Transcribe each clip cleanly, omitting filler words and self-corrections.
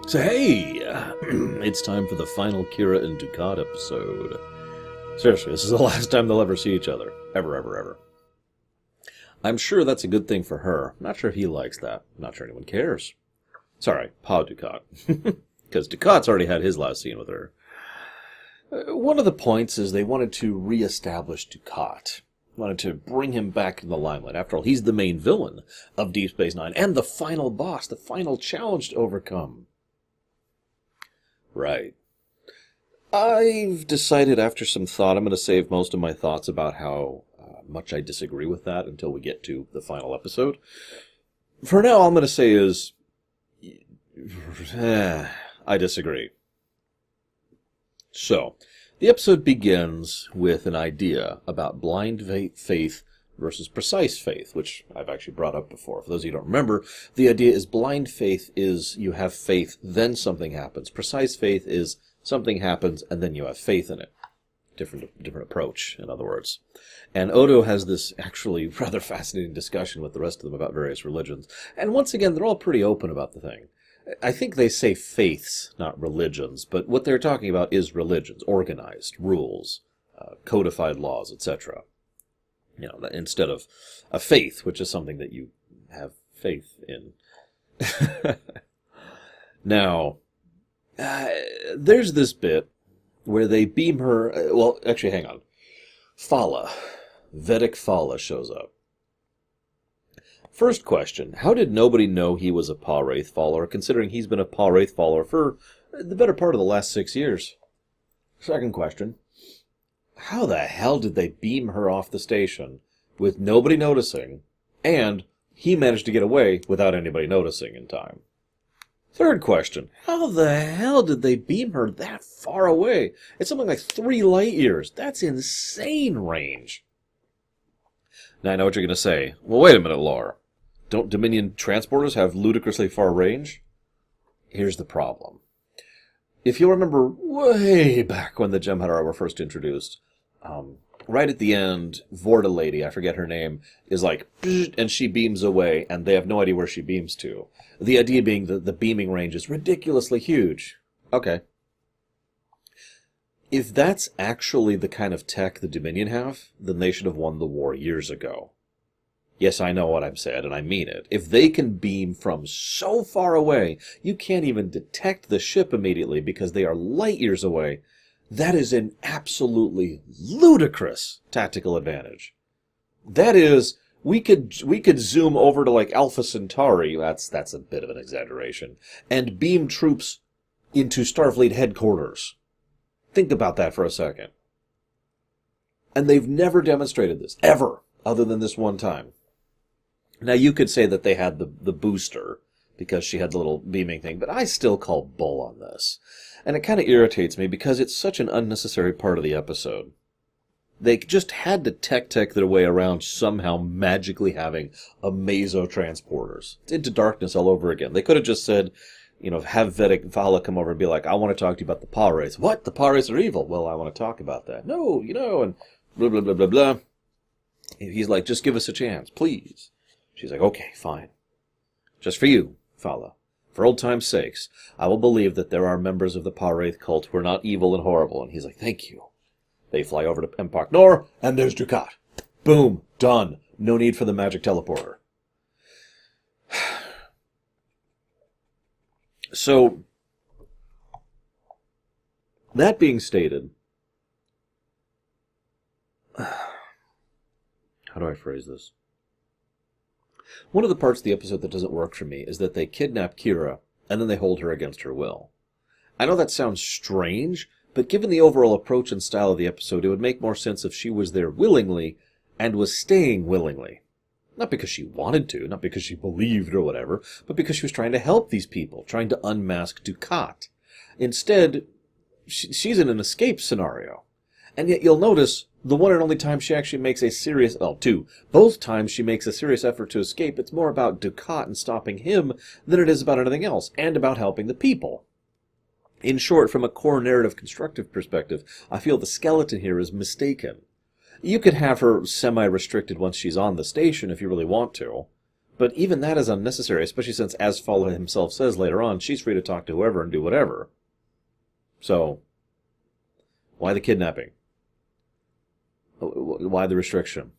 So hey, it's time for the final Kira and Ducat episode. Seriously, this is the last time they'll ever see each other. Ever. I'm sure that's a good thing for her. I'm not sure if he likes that. I'm not sure anyone cares. Sorry, Pa Ducat. Because Ducat's already had his last scene with her. One of the points is they wanted to re-establish Ducat. Wanted to bring him back in the limelight. After all, he's the main villain of Deep Space Nine and the final boss, the final challenge to overcome. Right. I've decided after some thought, I'm going to save most of my thoughts about how much I disagree with that until we get to the final episode. For now, all I'm going to say is, I disagree. So, the episode begins with an idea about blind faith versus precise faith, which I've actually brought up before. For those of you who don't remember, the idea is blind faith is you have faith, then something happens. Precise faith is something happens, and then you have faith in it. Different approach, in other words. And Odo has this actually rather fascinating discussion with the rest of them about various religions. And once again, they're all pretty open about the thing. I think they say faiths, not religions, but what they're talking about is religions, organized, rules, codified laws, etc. You know, instead of a faith, which is something that you have faith in. Now, there's this bit where they beam her... well, actually, hang on. Fala. Vedic Fala shows up. First question, how did nobody know he was a Pa-Wraith follower, considering he's been a Pa-Wraith follower for the better part of the last 6 years? Second question, how the hell did they beam her off the station with nobody noticing, and he managed to get away without anybody noticing in time? Third question, how the hell did they beam her that far away? It's something like 3 light years. That's insane range. Now I know what you're going to say. Well, wait a minute, Laura. Don't Dominion transporters have ludicrously far range? Here's the problem. If you'll remember way back when the Jem'Hadar were first introduced, right at the end, Vorta lady, I forget her name, is like, and she beams away, and they have no idea where she beams to. The idea being that the beaming range is ridiculously huge. Okay. If that's actually the kind of tech the Dominion have, then they should have won the war years ago. Yes, I know what I've said, and I mean it. If they can beam from so far away, you can't even detect the ship immediately because they are light years away. That is an absolutely ludicrous tactical advantage. That is, we could zoom over to like Alpha Centauri, that's a bit of an exaggeration, and beam troops into Starfleet headquarters. Think about that for a second. And they've never demonstrated this, ever, other than this one time. Now, you could say that they had the booster, because she had the little beaming thing, but I still call bull on this. And it kind of irritates me, because it's such an unnecessary part of the episode. They just had to tech their way around somehow magically having a Mazo transporters. It's Into Darkness all over again. They could have just said, you know, have Vedic Vala come over and be like, I want to talk to you about the Pa-Wraiths. What? The Pa-Wraiths are evil. Well, I want to talk about that. No, you know, and blah, blah, blah, blah, blah. He's like, just give us a chance, please. She's like, okay, fine. Just for you, Fala. For old time's sakes, I will believe that there are members of the Pa-Wraith cult who are not evil and horrible. And he's like, thank you. They fly over to Empok Nor, and there's Ducat. Boom, done. No need for the magic teleporter. So, that being stated, how do I phrase this? One of the parts of the episode that doesn't work for me is that they kidnap Kira, and then they hold her against her will. I know that sounds strange, but given the overall approach and style of the episode, it would make more sense if she was there willingly, and was staying willingly. Not because she wanted to, not because she believed or whatever, but because she was trying to help these people, trying to unmask Ducat. Instead, she's in an escape scenario. And yet you'll notice the one and only time she actually makes a serious... well, two. Both times she makes a serious effort to escape, it's more about Ducat and stopping him than it is about anything else, and about helping the people. In short, from a core narrative constructive perspective, I feel the skeleton here is mistaken. You could have her semi-restricted once she's on the station if you really want to, But even that is unnecessary, especially since, as Fala himself says later on, she's free to talk to whoever and do whatever. So, why the kidnapping? Why the restriction?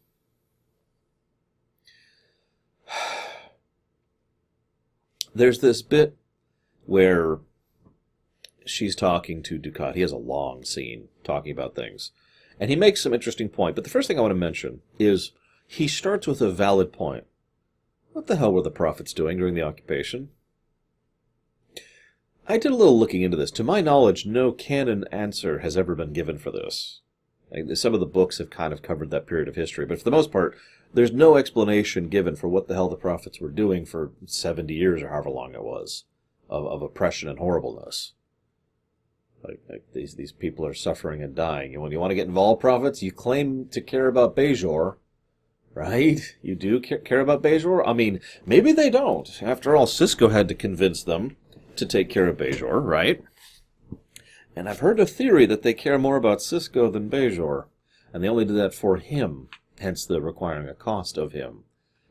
There's this bit where she's talking to Dukat. He has a long scene talking about things. And he makes some interesting point. But the first thing I want to mention is he starts with a valid point. What the hell were the prophets doing during the occupation? I did a little looking into this. To my knowledge, no canon answer has ever been given for this. Some of the books have kind of covered that period of history, but for the most part, there's no explanation given for what the hell the prophets were doing for 70 years or however long it was of oppression and horribleness. Like these people are suffering and dying. And when you want to get involved, prophets, you claim to care about Bajor, right? You do care about Bajor? I mean, maybe they don't. After all, Sisko had to convince them to take care of Bajor, right? And I've heard a theory that they care more about Sisko than Bajor, and they only do that for him, hence the requiring a cost of him.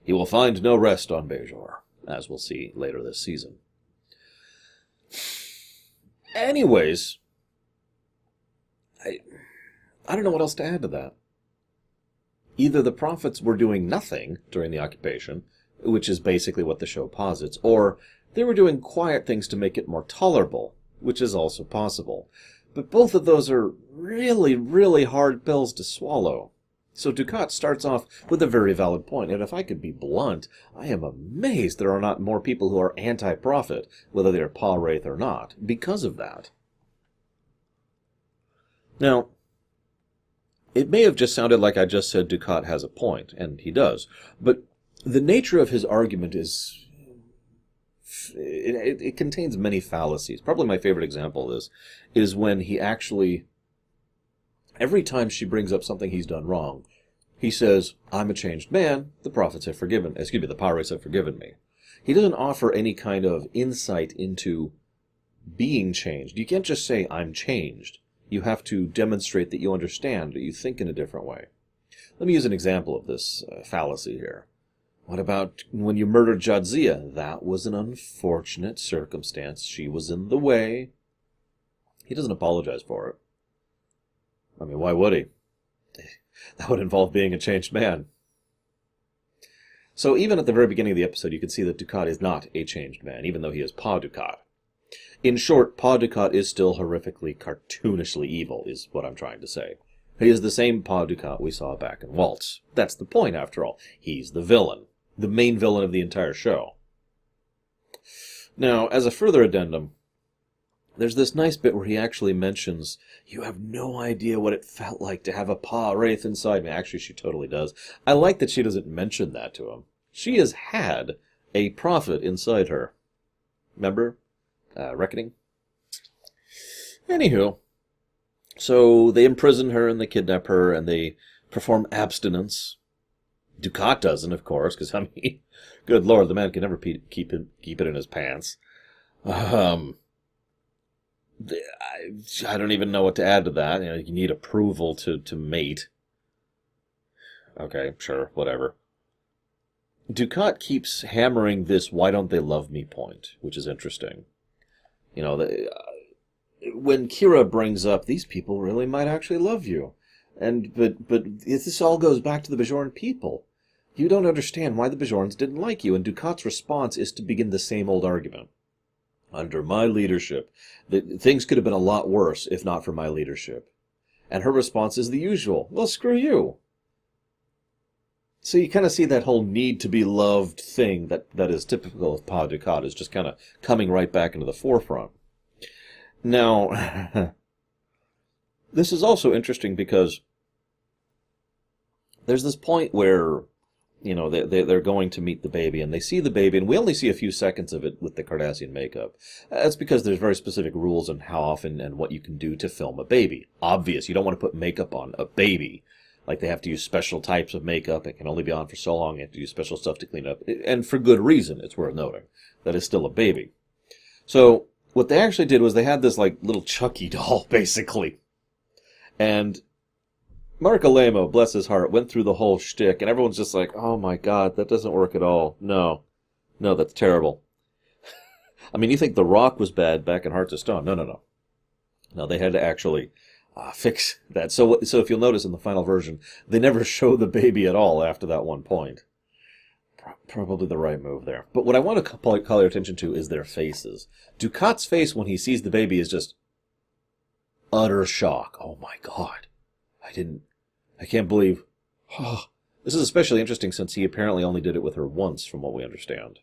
He will find no rest on Bajor, as we'll see later this season. Anyways, I don't know what else to add to that. Either the prophets were doing nothing during the occupation, which is basically what the show posits, or they were doing quiet things to make it more tolerable, which is also possible. But both of those are really, really hard pills to swallow. So Dukat starts off with a very valid point, and if I could be blunt, I am amazed there are not more people who are anti-prophet, whether they're Pa-Wraith or not, because of that. Now, it may have just sounded like I just said Dukat has a point, and he does, but the nature of his argument is... It contains many fallacies. Probably my favorite example of this is when he actually... Every time she brings up something he's done wrong, he says, I'm a changed man, the prophets have forgiven, the Pa-Wraiths have forgiven me. He doesn't offer any kind of insight into being changed. You can't just say, I'm changed. You have to demonstrate that you understand, that you think in a different way. Let me use an example of this fallacy here. What about when you murdered Jadzia? That was an unfortunate circumstance. She was in the way. He doesn't apologize for it. I mean, why would he? That would involve being a changed man. So even at the very beginning of the episode, you can see that Dukat is not a changed man, even though he is Pa Dukat. In short, Pa Dukat is still horrifically, cartoonishly evil, is what I'm trying to say. He is the same Pa Dukat we saw back in Waltz. That's the point, after all. He's the villain. The main villain of the entire show. Now, as a further addendum, there's this nice bit where he actually mentions, you have no idea what it felt like to have a Pa-Wraith inside me. Actually, she totally does. I like that she doesn't mention that to him. She has had a prophet inside her. Remember? Reckoning? Anywho, so they imprison her and they kidnap her and they perform abstinence. Dukat doesn't, of course, because, I mean, good Lord, the man can never keep it in his pants. I don't even know what to add to that. You need approval to mate. Okay, sure, whatever. Dukat keeps hammering this "why don't they love me" point, which is interesting. When Kira brings up, these people really might actually love you. But this all goes back to the Bajoran people. You don't understand why the Bajorans didn't like you, and Dukat's response is to begin the same old argument. Under my leadership, things could have been a lot worse if not for my leadership. And her response is the usual, well, screw you. So you kind of see that whole need to be loved thing that is typical of Pa Dukat is just kind of coming right back into the forefront. Now, this is also interesting because there's this point where, they're going to meet the baby, and they see the baby, and we only see a few seconds of it with the Cardassian makeup. That's because there's very specific rules on how often and what you can do to film a baby. Obvious, you don't want to put makeup on a baby. Like, they have to use special types of makeup. It can only be on for so long. You have to use special stuff to clean it up. And for good reason, it's worth noting. That is still a baby. So, what they actually did was they had this, little Chucky doll, basically. And Mark Alemo, bless his heart, went through the whole shtick, and everyone's just like, oh my god, that doesn't work at all. No. No, that's terrible. I mean, you think The Rock was bad back in Hearts of Stone. No, no, no. No, they had to actually fix that. So if you'll notice in the final version, they never show the baby at all after that one point. Probably the right move there. But what I want to call your attention to is their faces. Ducat's face when he sees the baby is just utter shock. Oh my god. I can't believe. Oh, this is especially interesting since he apparently only did it with her once, from what we understand.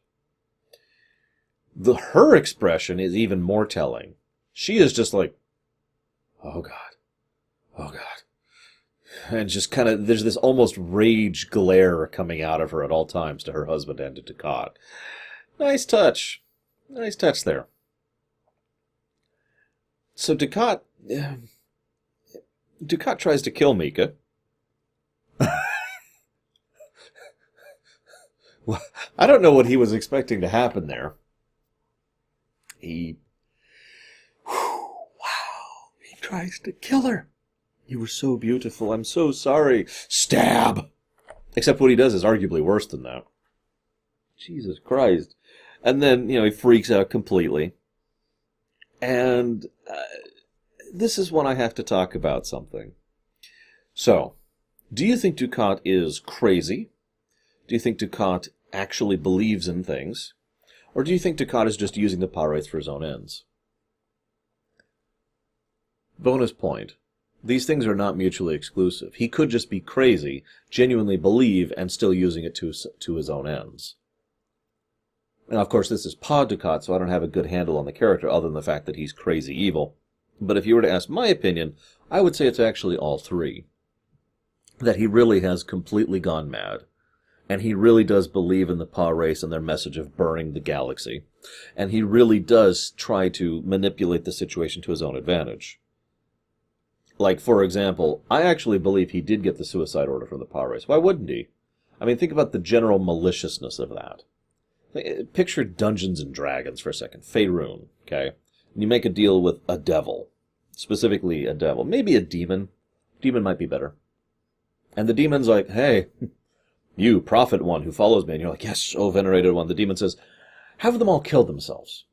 Her expression is even more telling. She is just like, oh god. Oh god. And just kind of, there's this almost rage glare coming out of her at all times to her husband and to Ducat. Nice touch. Nice touch there. So Ducat tries to kill Mika. Well, I don't know what he was expecting to happen there. Wow, he tries to kill her. You were so beautiful. I'm so sorry. Stab! Except what he does is arguably worse than that. Jesus Christ. And then, he freaks out completely. And this is when I have to talk about something. So, do you think Ducat is crazy? Do you think Ducat actually believes in things? Or do you think Ducat is just using the power race for his own ends? Bonus point. These things are not mutually exclusive. He could just be crazy, genuinely believe, and still using it to his own ends. Now, of course, this is Pod Ducat, so I don't have a good handle on the character other than the fact that he's crazy evil. But if you were to ask my opinion, I would say it's actually all three. That he really has completely gone mad. And he really does believe in the power race and their message of burning the galaxy. And he really does try to manipulate the situation to his own advantage. Like, for example, I actually believe he did get the suicide order from the power race. Why wouldn't he? I mean, think about the general maliciousness of that. Picture Dungeons and Dragons for a second. Faerun, okay? And you make a deal with a devil. Specifically a devil. Maybe a demon. Demon might be better. And the demon's like, hey, you, prophet one who follows me. And you're like, yes, oh venerated one. The demon says, have them all kill themselves.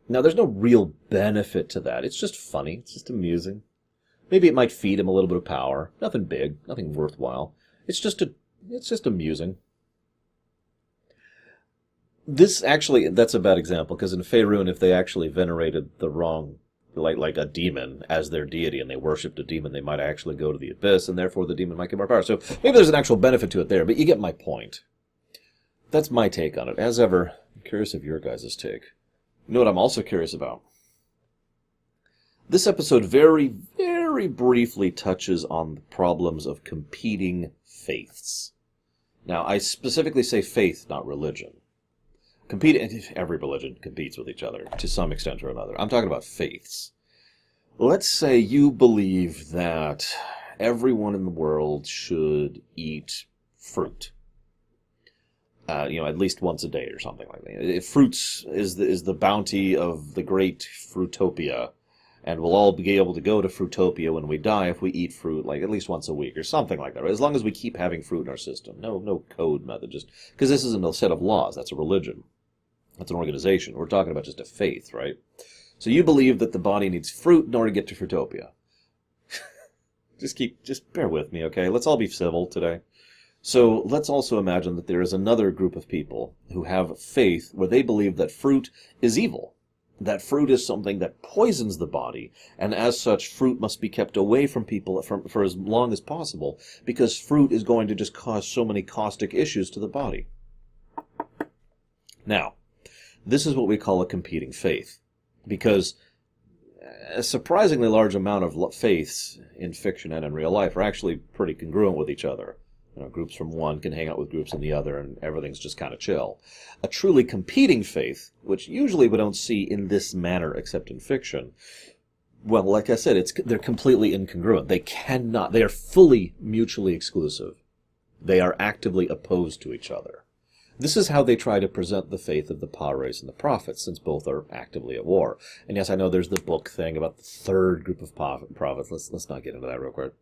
Now, there's no real benefit to that. It's just funny. It's just amusing. Maybe it might feed him a little bit of power. Nothing big, nothing worthwhile. It's just amusing. This actually, that's a bad example, because in Faerun, if they actually venerated the wrong, like a demon as their deity, and they worshipped a demon, they might actually go to the abyss, and therefore the demon might get more power. So maybe there's an actual benefit to it there, but you get my point. That's my take on it. As ever, I'm curious of your guys' take. You know what I'm also curious about? This episode very, very briefly touches on the problems of competing faiths. Now, I specifically say faith, not religion. Every religion competes with each other to some extent or another. I'm talking about faiths. Let's say you believe that everyone in the world should eat fruit. At least once a day or something like that. Fruits is the bounty of the great Fruitopia. And we'll all be able to go to Fruitopia when we die if we eat fruit like at least once a week or something like that. Right? As long as we keep having fruit in our system. No code method. Just because this isn't a set of laws. That's a religion. That's an organization. We're talking about just a faith, right? So you believe that the body needs fruit in order to get to Fruitopia. Just bear with me, okay? Let's all be civil today. So let's also imagine that there is another group of people who have faith where they believe that fruit is evil. That fruit is something that poisons the body, and as such, fruit must be kept away from people for as long as possible, because fruit is going to just cause so many caustic issues to the body. Now, this is what we call a competing faith, because a surprisingly large amount of faiths in fiction and in real life are actually pretty congruent with each other. Groups from one can hang out with groups in the other, and everything's just kind of chill. A truly competing faith, which usually we don't see in this manner except in fiction, well, like I said, they're completely incongruent. They are fully mutually exclusive. They are actively opposed to each other. This is how they try to present the faith of the power race and the prophets, since both are actively at war. And yes, I know there's the book thing about the third group of prophets. Let's not get into that real quick.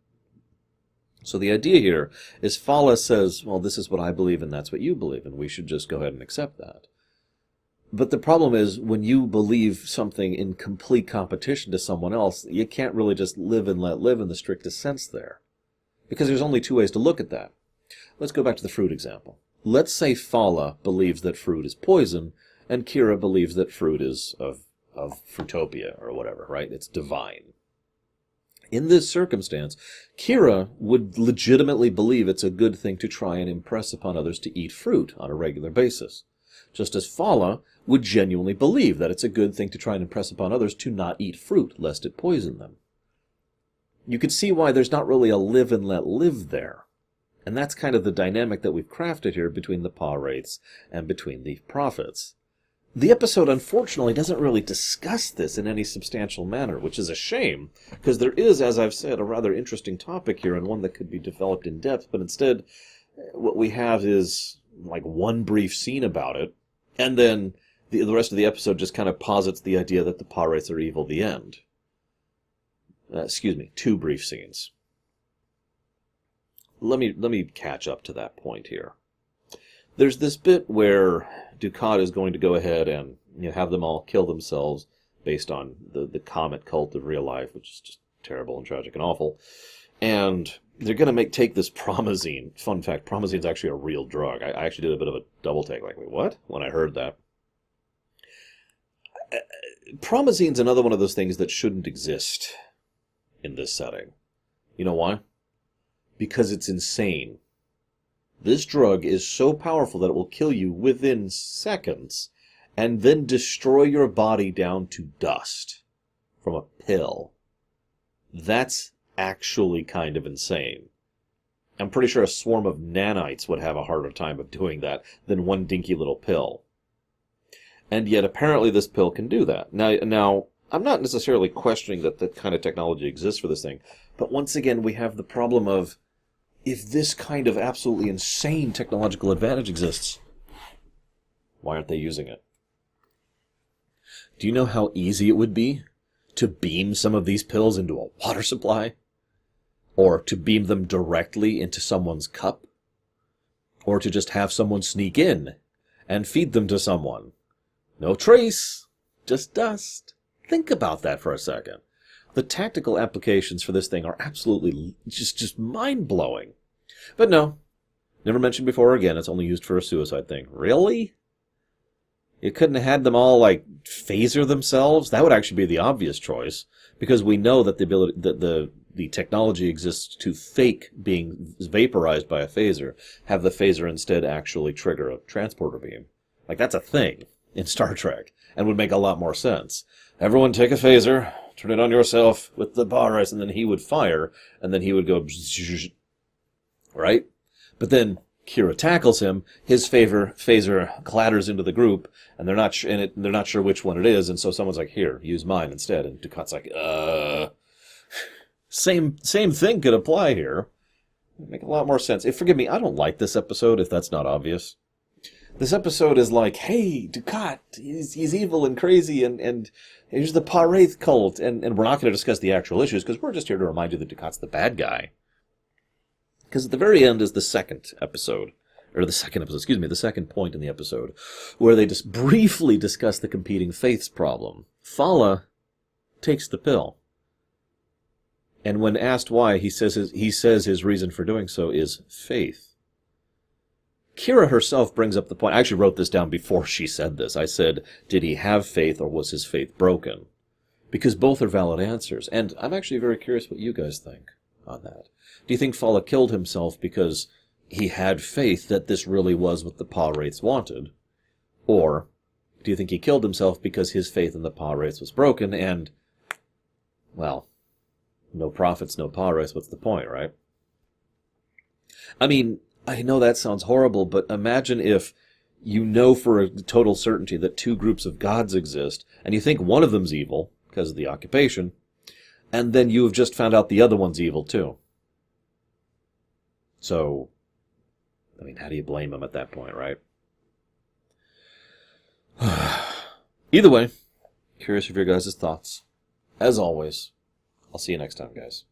So the idea here is Fala says, well, this is what I believe and that's what you believe, and we should just go ahead and accept that. But the problem is, when you believe something in complete competition to someone else, you can't really just live and let live in the strictest sense there. Because there's only two ways to look at that. Let's go back to the fruit example. Let's say Fala believes that fruit is poison, and Kira believes that fruit is of Fruitopia, or whatever, right? It's divine. In this circumstance, Kira would legitimately believe it's a good thing to try and impress upon others to eat fruit on a regular basis. Just as Fala would genuinely believe that it's a good thing to try and impress upon others to not eat fruit, lest it poison them. You could see why there's not really a live and let live there. And that's kind of the dynamic that we've crafted here between the Pa-wraiths and between the prophets. The episode, unfortunately, doesn't really discuss this in any substantial manner, which is a shame, because there is, as I've said, a rather interesting topic here and one that could be developed in depth, but instead what we have is like one brief scene about it, and then the rest of the episode just kind of posits the idea that the Pa-wraiths are evil, the end. Two brief scenes. Let me catch up to that point here. There's this bit where Dukat is going to go ahead and have them all kill themselves based on the comet cult of real life, which is just terrible and tragic and awful. And they're going to take this promazine. Fun fact, promazine is actually a real drug. I actually did a bit of a double take, like, wait, what? When I heard that. Promazine's another one of those things that shouldn't exist in this setting. You know why? Because it's insane. This drug is so powerful that it will kill you within seconds and then destroy your body down to dust from a pill. That's actually kind of insane. I'm pretty sure a swarm of nanites would have a harder time of doing that than one dinky little pill. And yet apparently this pill can do that. Now I'm not necessarily questioning that that kind of technology exists for this thing, but once again we have the problem of, if this kind of absolutely insane technological advantage exists, why aren't they using it? Do you know how easy it would be to beam some of these pills into a water supply? Or to beam them directly into someone's cup? Or to just have someone sneak in and feed them to someone? No trace, just dust. Think about that for a second. The tactical applications for this thing are absolutely just mind-blowing. But no, never mentioned before again, it's only used for a suicide thing. Really? You couldn't have had them all, phaser themselves? That would actually be the obvious choice, because we know that the technology exists to fake being vaporized by a phaser, have the phaser instead actually trigger a transporter beam. That's a thing in Star Trek, and would make a lot more sense. Everyone take a phaser, turn it on yourself with the bars, and then he would fire, and then he would go, right? But then Kira tackles him, his phaser clatters into the group, and they're not sure which one it is, and so someone's like, here, use mine instead, and Dukat's like, Same thing could apply here. It'd make a lot more sense. Forgive me, I don't like this episode, if that's not obvious. This episode is like, hey, Dukat, he's evil and crazy, and here's the Pa-wraith cult, and we're not going to discuss the actual issues, because we're just here to remind you that Dukat's the bad guy. Because at the very end is the second point in the episode, where they just briefly discuss the competing faiths problem. Fala takes the pill. And when asked why, he says his reason for doing so is faith. Kira herself brings up the point. I actually wrote this down before she said this. I said, did he have faith or was his faith broken? Because both are valid answers. And I'm actually very curious what you guys think on that. Do you think Fala killed himself because he had faith that this really was what the Pa-wraiths wanted? Or do you think he killed himself because his faith in the Pa-wraiths was broken and, well, no prophets, no Pa-wraiths, what's the point, right? I mean, I know that sounds horrible, but imagine if you know for a total certainty that two groups of gods exist, and you think one of them's evil, because of the occupation, and then you have just found out the other one's evil too. So, I mean, how do you blame them at that point, right? Either way, curious of your guys' thoughts. As always, I'll see you next time, guys.